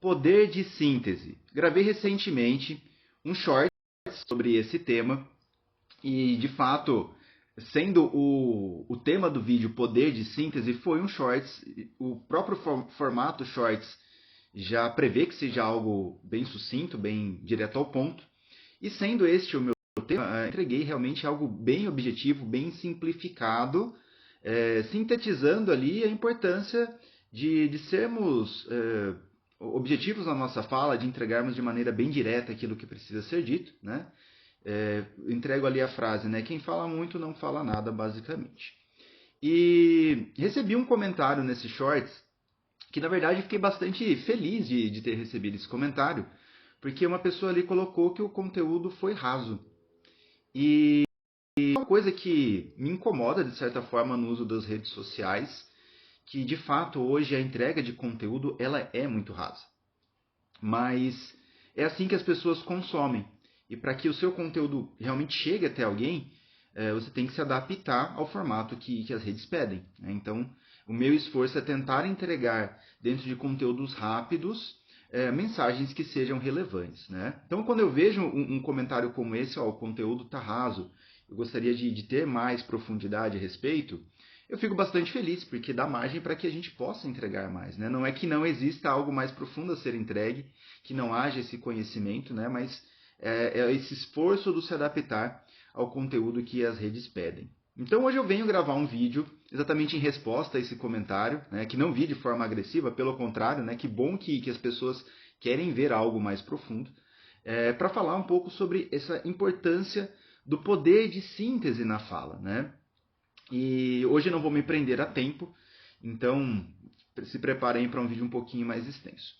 Poder de síntese. Gravei recentemente um short sobre esse tema e, de fato, sendo o tema do vídeo poder de síntese, foi um shorts. O próprio formato shorts já prevê que seja algo bem sucinto, bem direto ao ponto. E sendo este o meu tema, entreguei realmente algo bem objetivo, bem simplificado, sintetizando ali a importância de sermos objetivos na nossa fala, de entregarmos de maneira bem direta aquilo que precisa ser dito, né? Entrego ali a frase, né? Quem fala muito não fala nada, basicamente. E recebi um comentário nesse shorts que, na verdade, fiquei bastante feliz de ter recebido esse comentário, porque uma pessoa ali colocou que o conteúdo foi raso. E uma coisa que me incomoda, de certa forma, no uso das redes sociais, que, de fato, hoje a entrega de conteúdo ela é muito rasa. Mas é assim que as pessoas consomem. E para que o seu conteúdo realmente chegue até alguém, você tem que se adaptar ao formato que as redes pedem, né? Então, o meu esforço é tentar entregar, dentro de conteúdos rápidos, mensagens que sejam relevantes, né? Então, quando eu vejo um comentário como esse, ó, o conteúdo está raso, eu gostaria de ter mais profundidade a respeito, eu fico bastante feliz, porque dá margem para que a gente possa entregar mais, né? Não é que não exista algo mais profundo a ser entregue, que não haja esse conhecimento, né? Mas é esse esforço do se adaptar ao conteúdo que as redes pedem. Então hoje eu venho gravar um vídeo exatamente em resposta a esse comentário, né? Que não vi de forma agressiva, pelo contrário, né? Que bom que as pessoas querem ver algo mais profundo, para falar um pouco sobre essa importância do poder de síntese na fala, né? E hoje eu não vou me prender a tempo, então se preparem para um vídeo um pouquinho mais extenso.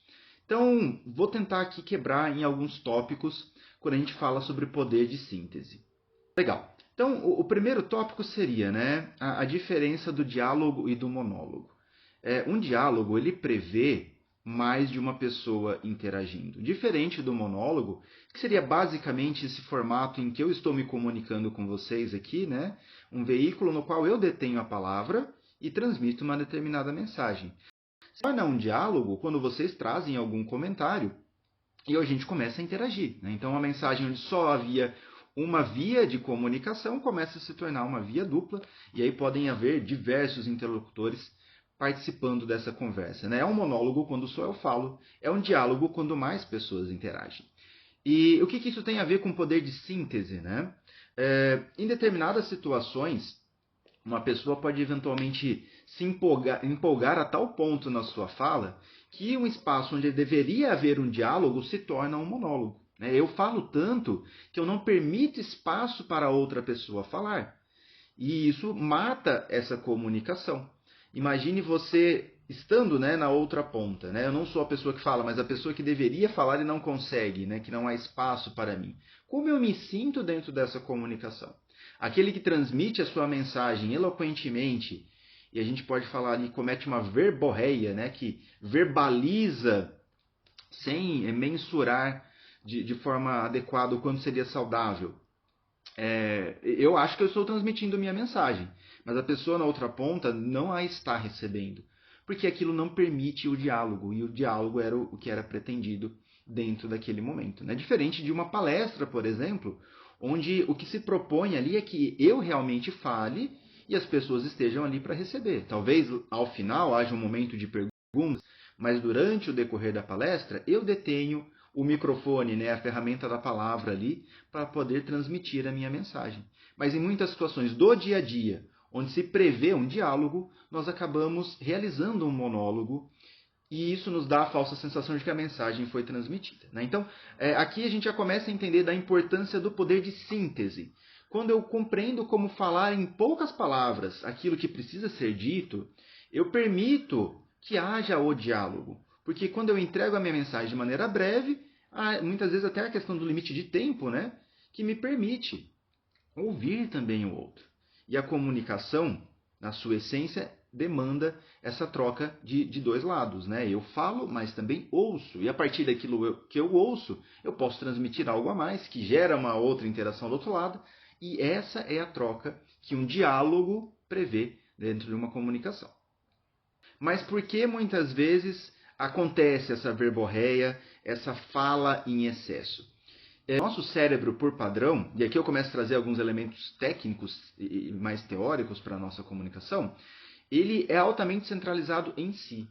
Então, vou tentar aqui quebrar em alguns tópicos quando a gente fala sobre poder de síntese. Legal. Então, o primeiro tópico seria, né, a diferença do diálogo e do monólogo. Um diálogo, ele prevê mais de uma pessoa interagindo. Diferente do monólogo, que seria basicamente esse formato em que eu estou me comunicando com vocês aqui, né? Um veículo no qual eu detenho a palavra e transmito uma determinada mensagem. Se torna um diálogo quando vocês trazem algum comentário e a gente começa a interagir, né? Então, uma mensagem onde só havia uma via de comunicação começa a se tornar uma via dupla, e aí podem haver diversos interlocutores participando dessa conversa, né? É um monólogo quando só eu falo, é um diálogo quando mais pessoas interagem. E o que isso tem a ver com o poder de síntese, né? Em determinadas situações, uma pessoa pode eventualmente se empolgar a tal ponto na sua fala que um espaço onde deveria haver um diálogo se torna um monólogo, né? Eu falo tanto que eu não permito espaço para outra pessoa falar. E isso mata essa comunicação. Imagine você estando, né, na outra ponta, né? Eu não sou a pessoa que fala, mas a pessoa que deveria falar e não consegue, né? Que não há espaço para mim. Como eu me sinto dentro dessa comunicação? Aquele que transmite a sua mensagem eloquentemente, e a gente pode falar ali, comete uma verborreia, né? Que verbaliza sem mensurar de forma adequada o quanto seria saudável. Eu acho que eu estou transmitindo minha mensagem, mas a pessoa na outra ponta não a está recebendo, porque aquilo não permite o diálogo, e o diálogo era o que era pretendido dentro daquele momento, né? Diferente de uma palestra, por exemplo, onde o que se propõe ali é que eu realmente fale e as pessoas estejam ali para receber. Talvez ao final haja um momento de perguntas, mas durante o decorrer da palestra eu detenho o microfone, né, a ferramenta da palavra ali, para poder transmitir a minha mensagem. Mas em muitas situações do dia a dia, onde se prevê um diálogo, nós acabamos realizando um monólogo e isso nos dá a falsa sensação de que a mensagem foi transmitida, né? Então, aqui a gente já começa a entender da importância do poder de síntese. Quando eu compreendo como falar em poucas palavras aquilo que precisa ser dito, eu permito que haja o diálogo. Porque quando eu entrego a minha mensagem de maneira breve, muitas vezes até a questão do limite de tempo, né, que me permite ouvir também o outro. E a comunicação, na sua essência, demanda essa troca de dois lados, né? Eu falo, mas também ouço. E a partir daquilo que eu ouço, eu posso transmitir algo a mais, que gera uma outra interação do outro lado. E essa é a troca que um diálogo prevê dentro de uma comunicação. Mas por que muitas vezes acontece essa verborreia, essa fala em excesso? Nosso cérebro, por padrão, e aqui eu começo a trazer alguns elementos técnicos e mais teóricos para a nossa comunicação, ele é altamente centralizado em si.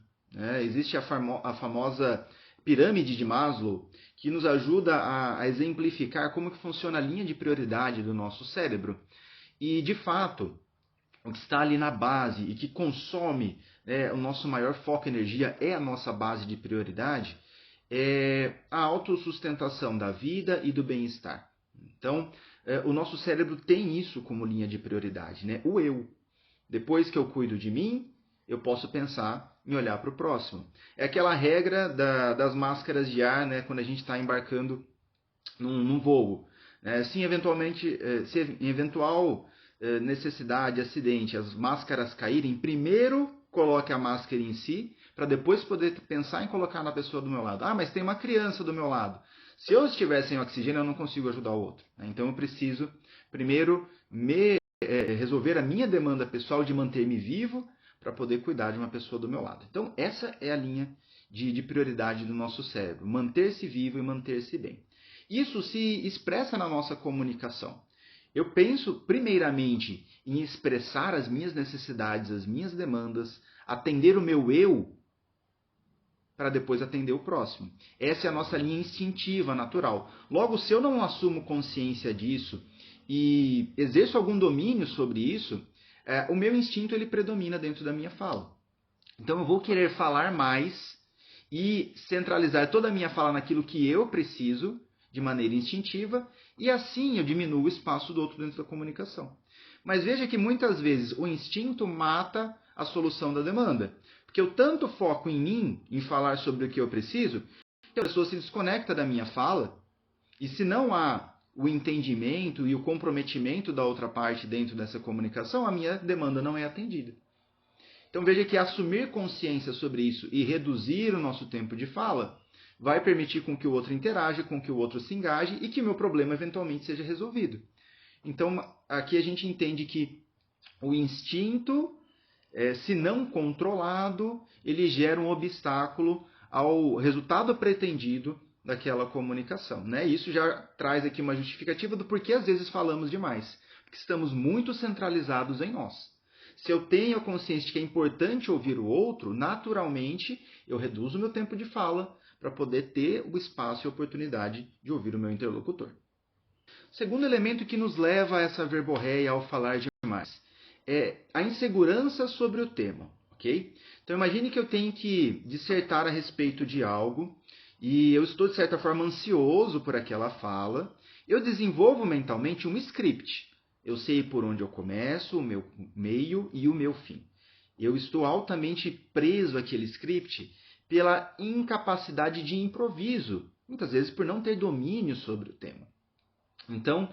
Existe a famosa pirâmide de Maslow, que nos ajuda a exemplificar como que funciona a linha de prioridade do nosso cérebro. E, de fato, o que está ali na base e que consome o nosso maior foco e energia é a nossa base de prioridade, é a autossustentação da vida e do bem-estar. Então, o nosso cérebro tem isso como linha de prioridade, né? O eu. Depois que eu cuido de mim, eu posso pensar em olhar para o próximo. É aquela regra das máscaras de ar, né? Quando a gente está embarcando num voo. Se em eventual necessidade, acidente, as máscaras caírem, primeiro coloque a máscara em si, para depois poder pensar em colocar na pessoa do meu lado. Ah, mas tem uma criança do meu lado. Se eu estiver sem oxigênio, eu não consigo ajudar o outro. Então eu preciso primeiro resolver a minha demanda pessoal de manter-me vivo para poder cuidar de uma pessoa do meu lado. Então essa é a linha de prioridade do nosso cérebro, manter-se vivo e manter-se bem. Isso se expressa na nossa comunicação. Eu penso primeiramente em expressar as minhas necessidades, as minhas demandas, atender o meu eu, para depois atender o próximo. Essa é a nossa linha instintiva, natural. Logo, se eu não assumo consciência disso e exerço algum domínio sobre isso, o meu instinto ele predomina dentro da minha fala. Então eu vou querer falar mais e centralizar toda a minha fala naquilo que eu preciso, de maneira instintiva, e assim eu diminuo o espaço do outro dentro da comunicação. Mas veja que muitas vezes o instinto mata a solução da demanda. Porque eu tanto foco em mim, em falar sobre o que eu preciso, que a pessoa se desconecta da minha fala, e se não há o entendimento e o comprometimento da outra parte dentro dessa comunicação, a minha demanda não é atendida. Então veja que assumir consciência sobre isso e reduzir o nosso tempo de fala vai permitir com que o outro interaja, com que o outro se engaje e que o meu problema eventualmente seja resolvido. Então aqui a gente entende que o instinto, se não controlado, ele gera um obstáculo ao resultado pretendido daquela comunicação. Né? Isso já traz aqui uma justificativa do porquê às vezes falamos demais. Porque estamos muito centralizados em nós. Se eu tenho a consciência de que é importante ouvir o outro, naturalmente eu reduzo o meu tempo de fala para poder ter o espaço e a oportunidade de ouvir o meu interlocutor. Segundo elemento que nos leva a essa verborreia ao falar demais é a insegurança sobre o tema, ok? Então imagine que eu tenho que dissertar a respeito de algo e eu estou de certa forma ansioso por aquela fala. Eu desenvolvo mentalmente um script. Eu sei por onde eu começo, o meu meio e o meu fim. Eu estou altamente preso àquele script pela incapacidade de improviso, muitas vezes por não ter domínio sobre o tema. Então,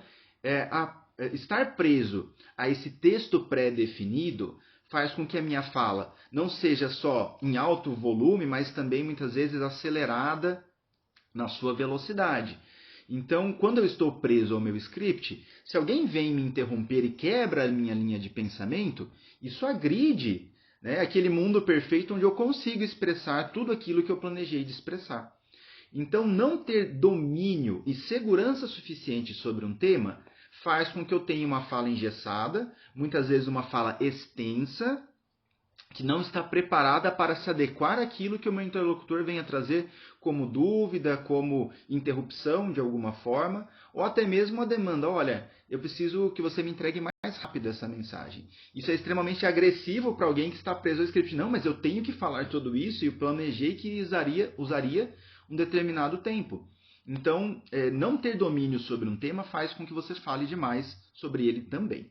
estar preso a esse texto pré-definido faz com que a minha fala não seja só em alto volume, mas também muitas vezes acelerada na sua velocidade. Então, quando eu estou preso ao meu script, se alguém vem me interromper e quebra a minha linha de pensamento, isso agride aquele mundo perfeito onde eu consigo expressar tudo aquilo que eu planejei de expressar. Então, não ter domínio e segurança suficiente sobre um tema faz com que eu tenha uma fala engessada, muitas vezes uma fala extensa, que não está preparada para se adequar àquilo que o meu interlocutor venha trazer como dúvida, como interrupção de alguma forma, ou até mesmo a demanda. Olha, eu preciso que você me entregue mais rápido essa mensagem. Isso é extremamente agressivo para alguém que está preso ao script. Não, mas eu tenho que falar tudo isso e eu planejei que usaria um determinado tempo. Então, não ter domínio sobre um tema faz com que você fale demais sobre ele também.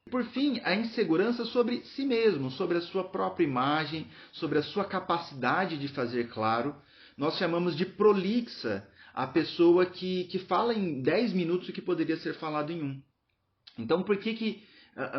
Por fim, a insegurança sobre si mesmo, sobre a sua própria imagem, sobre a sua capacidade de fazer claro. Nós chamamos de prolixa a pessoa que fala em 10 minutos o que poderia ser falado em 1. Então, por que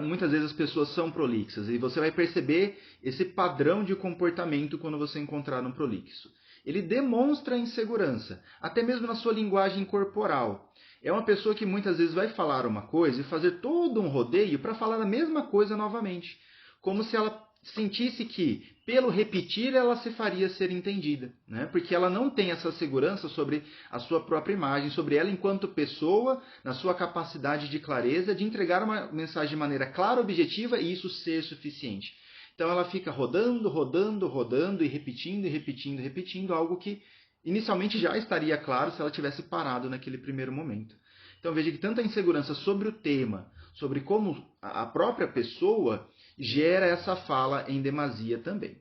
muitas vezes as pessoas são prolixas? E você vai perceber esse padrão de comportamento quando você encontrar um prolixo. Ele demonstra insegurança, até mesmo na sua linguagem corporal. É uma pessoa que muitas vezes vai falar uma coisa e fazer todo um rodeio para falar a mesma coisa novamente. Como se ela sentisse que, pelo repetir, ela se faria ser entendida, né? Porque ela não tem essa segurança sobre a sua própria imagem, sobre ela enquanto pessoa, na sua capacidade de clareza, de entregar uma mensagem de maneira clara, objetiva e isso ser suficiente. Então ela fica rodando, rodando, rodando e repetindo, repetindo algo que inicialmente já estaria claro se ela tivesse parado naquele primeiro momento. Então veja que tanta insegurança sobre o tema, sobre como a própria pessoa gera essa fala em demasia também.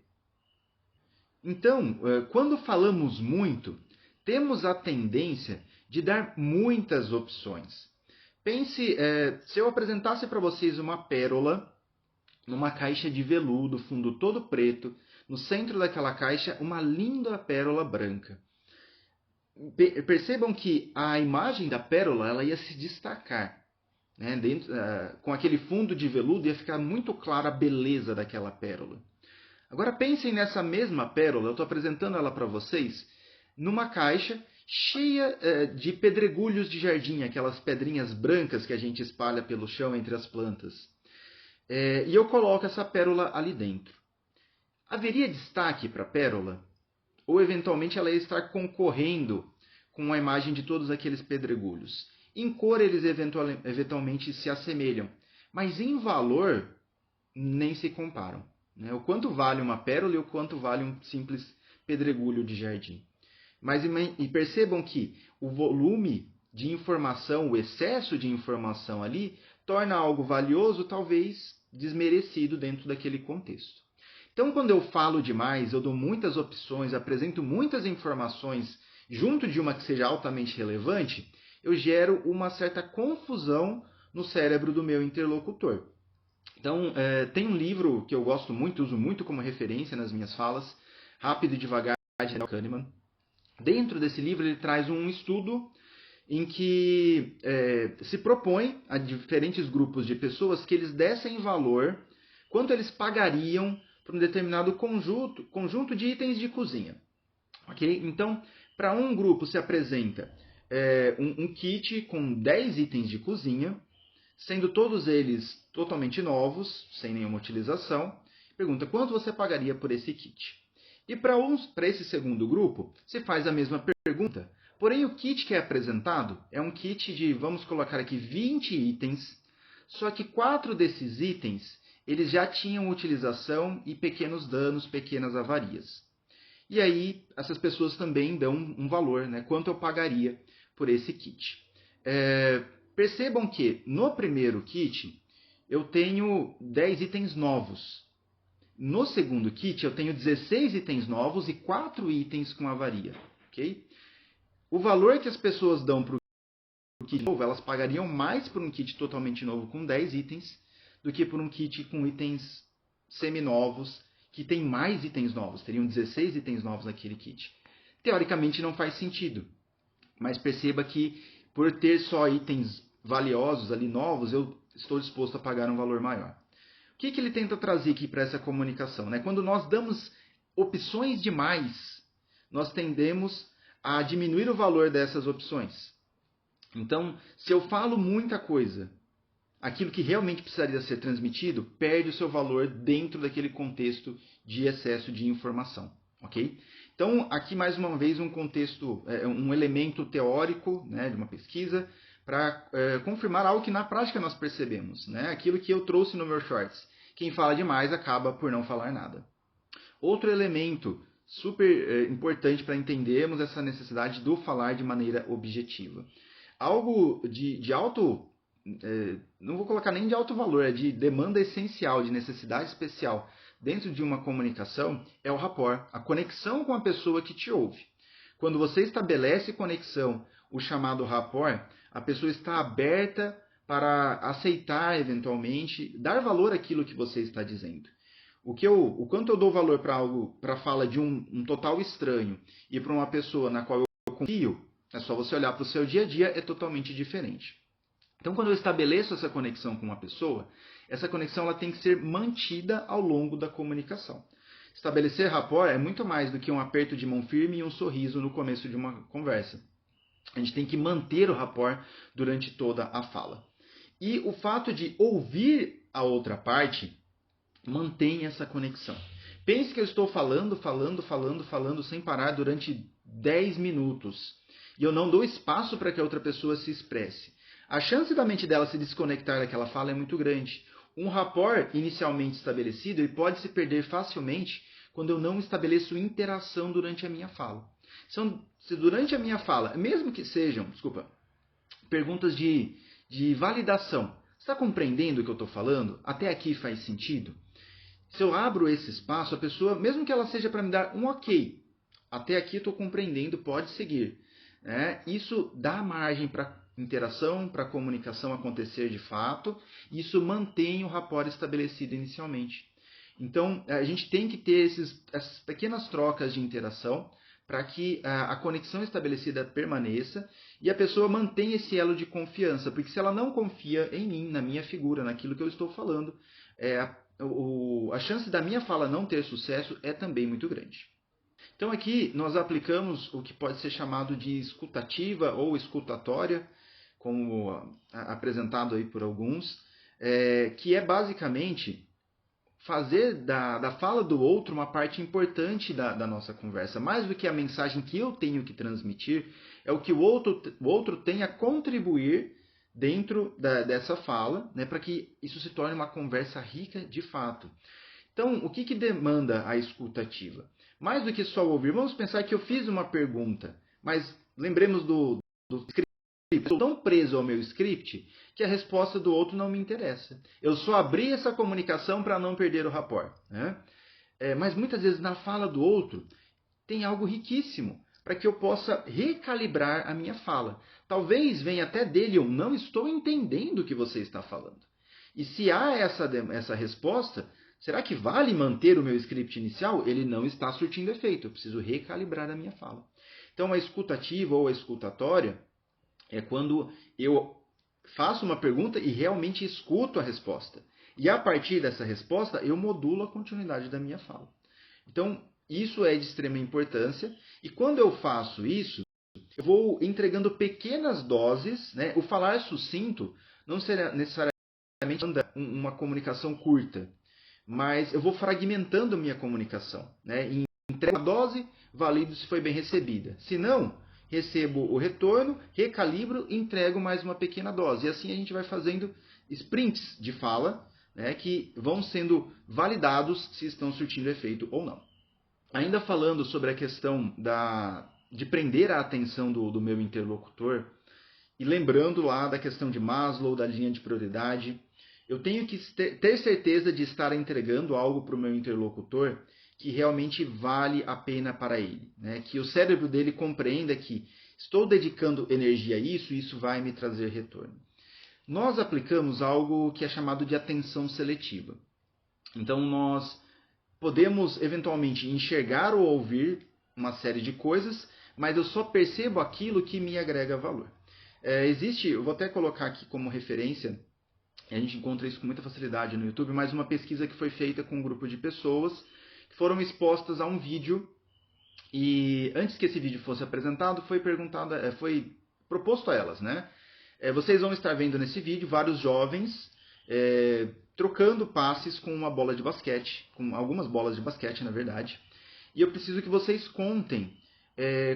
Então, quando falamos muito, temos a tendência de dar muitas opções. Pense, se eu apresentasse para vocês uma pérola numa caixa de veludo, fundo todo preto, no centro daquela caixa uma linda pérola branca. Percebam que a imagem da pérola ela ia se destacar. Né? Com aquele fundo de veludo ia ficar muito clara a beleza daquela pérola. Agora pensem nessa mesma pérola, eu estou apresentando ela para vocês, numa caixa cheia de pedregulhos de jardim, aquelas pedrinhas brancas que a gente espalha pelo chão entre as plantas. E eu coloco essa pérola ali dentro. Haveria destaque para a pérola? Ou eventualmente ela ia estar concorrendo com a imagem de todos aqueles pedregulhos? Em cor eles eventualmente se assemelham, mas em valor nem se comparam. Né? O quanto vale uma pérola e o quanto vale um simples pedregulho de jardim. Mas e percebam que o volume de informação, o excesso de informação ali, torna algo valioso, talvez desmerecido dentro daquele contexto. Então, quando eu falo demais, eu dou muitas opções, apresento muitas informações junto de uma que seja altamente relevante, eu gero uma certa confusão no cérebro do meu interlocutor. Então, tem um livro que eu gosto muito, uso muito como referência nas minhas falas, Rápido e Devagar, de Daniel Kahneman. Dentro desse livro, ele traz um estudo em que se propõe a diferentes grupos de pessoas que eles dessem valor, quanto eles pagariam por um determinado conjunto de itens de cozinha. Okay? Então, para um grupo se apresenta um kit com 10 itens de cozinha, sendo todos eles totalmente novos, sem nenhuma utilização. Pergunta, quanto você pagaria por esse kit? E para esse segundo grupo, se faz a mesma pergunta, porém o kit que é apresentado é um kit de, vamos colocar aqui, 20 itens, só que 4 desses itens eles já tinham utilização e pequenos danos, pequenas avarias. E aí essas pessoas também dão um valor, né? Quanto eu pagaria por esse kit. Percebam que no primeiro kit eu tenho 10 itens novos. No segundo kit eu tenho 16 itens novos e 4 itens com avaria. Okay? O valor que as pessoas dão para o kit novo, elas pagariam mais por um kit totalmente novo com 10 itens do que por um kit com itens seminovos que tem mais itens novos. Teriam 16 itens novos naquele kit. Teoricamente não faz sentido. Mas perceba que por ter só itens valiosos ali novos, eu estou disposto a pagar um valor maior. O que ele tenta trazer aqui para essa comunicação? Né? Quando nós damos opções demais, nós tendemos a diminuir o valor dessas opções. Então, se eu falo muita coisa, aquilo que realmente precisaria ser transmitido perde o seu valor dentro daquele contexto de excesso de informação. Ok? Então, aqui mais uma vez um contexto, um elemento teórico, né, de uma pesquisa, para confirmar algo que na prática nós percebemos. Né? Aquilo que eu trouxe no meu shorts. Quem fala demais acaba por não falar nada. Outro elemento super importante para entendermos essa necessidade do falar de maneira objetiva. Algo de alto, não vou colocar nem de alto valor, é de demanda essencial, de necessidade especial dentro de uma comunicação é o rapport, a conexão com a pessoa que te ouve. Quando você estabelece conexão, o chamado rapport, a pessoa está aberta para aceitar eventualmente, dar valor àquilo que você está dizendo. O quanto eu dou valor para a fala de um total estranho e para uma pessoa na qual eu confio, é só você olhar para o seu dia a dia, é totalmente diferente. Então, quando eu estabeleço essa conexão com uma pessoa, essa conexão ela tem que ser mantida ao longo da comunicação. Estabelecer rapport é muito mais do que um aperto de mão firme e um sorriso no começo de uma conversa. A gente tem que manter o rapport durante toda a fala. E o fato de ouvir a outra parte Mantenha essa conexão. Pense que eu estou falando sem parar durante 10 minutos. E eu não dou espaço para que a outra pessoa se expresse. A chance da mente dela se desconectar daquela fala é muito grande. Um rapport inicialmente estabelecido ele pode se perder facilmente quando eu não estabeleço interação durante a minha fala. Se durante a minha fala, mesmo que sejam, perguntas de validação, você está compreendendo o que eu estou falando? Até aqui faz sentido? Se eu abro esse espaço, a pessoa, mesmo que ela seja para me dar um ok, até aqui estou compreendendo, pode seguir. Isso dá margem para interação, para comunicação acontecer de fato, e isso mantém o rapport estabelecido inicialmente. Então, a gente tem que ter essas pequenas trocas de interação para que a conexão estabelecida permaneça e a pessoa mantenha esse elo de confiança, porque se ela não confia em mim, na minha figura, naquilo que eu estou falando, a chance da minha fala não ter sucesso é também muito grande. Então aqui nós aplicamos o que pode ser chamado de escutativa ou escutatória, como apresentado aí por alguns, que é basicamente fazer da fala do outro uma parte importante da nossa conversa. Mais do que a mensagem que eu tenho que transmitir, é o que o outro tem a contribuir dentro dessa fala, para que isso se torne uma conversa rica de fato. Então, o que demanda a escutativa? Mais do que só ouvir, vamos pensar que eu fiz uma pergunta, mas lembremos do script. Estou tão preso ao meu script que a resposta do outro não me interessa. Eu só abri essa comunicação para não perder o rapport. Mas muitas vezes na fala do outro tem algo riquíssimo para que eu possa recalibrar a minha fala. Talvez venha até dele, eu não estou entendendo o que você está falando. E se há essa resposta, será que vale manter o meu script inicial? Ele não está surtindo efeito, eu preciso recalibrar a minha fala. Então a escutativa ou a escutatória é quando eu faço uma pergunta e realmente escuto a resposta. E a partir dessa resposta, eu modulo a continuidade da minha fala. Então, isso é de extrema importância. E quando eu faço isso, eu vou entregando pequenas doses. O falar sucinto não será necessariamente uma comunicação curta, mas eu vou fragmentando minha comunicação. Entrego a dose, valido se foi bem recebida. Se não, recebo o retorno, recalibro e entrego mais uma pequena dose. E assim a gente vai fazendo sprints de fala, que vão sendo validados se estão surtindo efeito ou não. Ainda falando sobre a questão de prender a atenção do meu interlocutor, e lembrando lá da questão de Maslow, da linha de prioridade, eu tenho que ter certeza de estar entregando algo para o meu interlocutor que realmente vale a pena para ele. Que o cérebro dele compreenda que estou dedicando energia a isso e isso vai me trazer retorno. Nós aplicamos algo que é chamado de atenção seletiva. Então, nós podemos eventualmente enxergar ou ouvir uma série de coisas, mas eu só percebo aquilo que me agrega valor. Eu vou até colocar aqui como referência, a gente encontra isso com muita facilidade no YouTube, mas uma pesquisa que foi feita com um grupo de pessoas que foram expostas a um vídeo e antes que esse vídeo fosse apresentado, foi proposto a elas, vocês vão estar vendo nesse vídeo vários jovens trocando passes com uma bola de basquete, com algumas bolas de basquete, na verdade. E eu preciso que vocês contem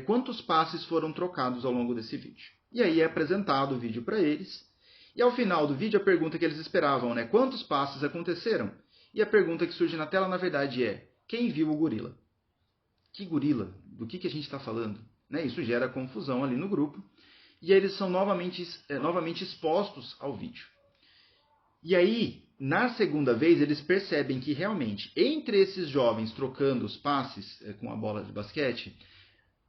quantos passes foram trocados ao longo desse vídeo. E aí é apresentado o vídeo para eles. E ao final do vídeo, a pergunta que eles esperavam, quantos passes aconteceram? E a pergunta que surge na tela, na verdade, é: quem viu o gorila? Que gorila? Do que a gente está falando? Isso gera confusão ali no grupo. E aí eles são novamente expostos ao vídeo. E aí, na segunda vez, eles percebem que realmente, entre esses jovens trocando os passes com a bola de basquete,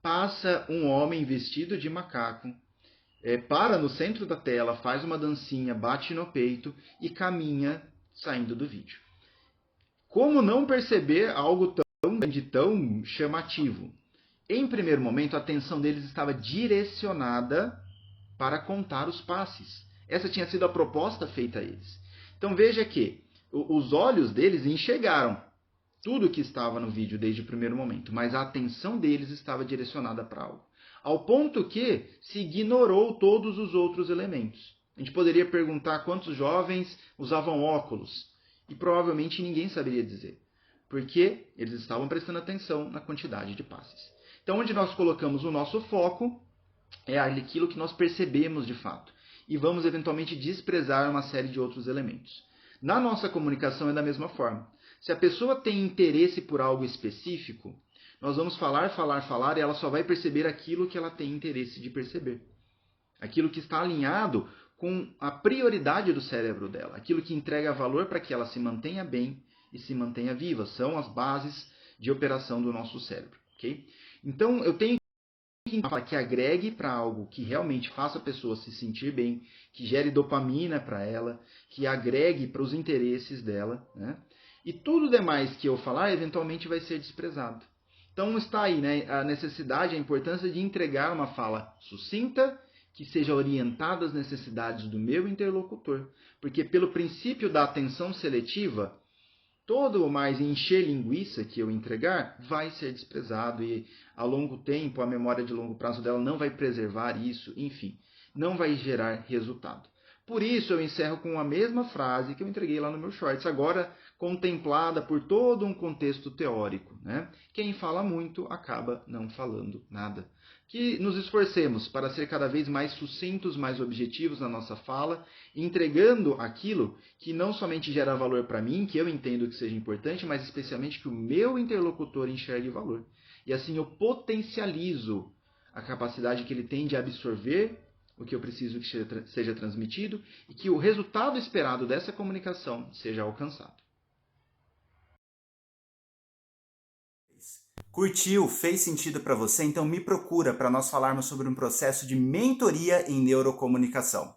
passa um homem vestido de macaco, para no centro da tela, faz uma dancinha, bate no peito e caminha saindo do vídeo. Como não perceber algo tão grande, tão chamativo? Em primeiro momento, a atenção deles estava direcionada para contar os passes. Essa tinha sido a proposta feita a eles. Então veja que os olhos deles enxergaram tudo que estava no vídeo desde o primeiro momento, mas a atenção deles estava direcionada para algo. Ao ponto que se ignorou todos os outros elementos. A gente poderia perguntar quantos jovens usavam óculos. E provavelmente ninguém saberia dizer, porque eles estavam prestando atenção na quantidade de passes. Então, onde nós colocamos o nosso foco é aquilo que nós percebemos de fato. E vamos eventualmente desprezar uma série de outros elementos. Na nossa comunicação é da mesma forma. Se a pessoa tem interesse por algo específico, nós vamos falar, e ela só vai perceber aquilo que ela tem interesse de perceber. Aquilo que está alinhado com a prioridade do cérebro dela. Aquilo que entrega valor para que ela se mantenha bem e se mantenha viva. São as bases de operação do nosso cérebro. Okay? Então, eu tenho que agregue para algo que realmente faça a pessoa se sentir bem, que gere dopamina para ela, que agregue para os interesses dela, né? E tudo demais que eu falar, eventualmente vai ser desprezado. Então está aí, né, a necessidade, a importância de entregar uma fala sucinta, que seja orientada às necessidades do meu interlocutor. Porque pelo princípio da atenção seletiva, todo o mais encher linguiça que eu entregar vai ser desprezado e a longo tempo a memória de longo prazo dela não vai preservar isso, enfim, não vai gerar resultado. Por isso eu encerro com a mesma frase que eu entreguei lá no meu shorts, agora contemplada por todo um contexto teórico, né? Quem fala muito acaba não falando nada. Que nos esforcemos para ser cada vez mais sucintos, mais objetivos na nossa fala, entregando aquilo que não somente gera valor para mim, que eu entendo que seja importante, mas especialmente que o meu interlocutor enxergue valor. E assim eu potencializo a capacidade que ele tem de absorver o que eu preciso que seja transmitido e que o resultado esperado dessa comunicação seja alcançado. Curtiu? Fez sentido para você? Então me procura para nós falarmos sobre um processo de mentoria em neurocomunicação.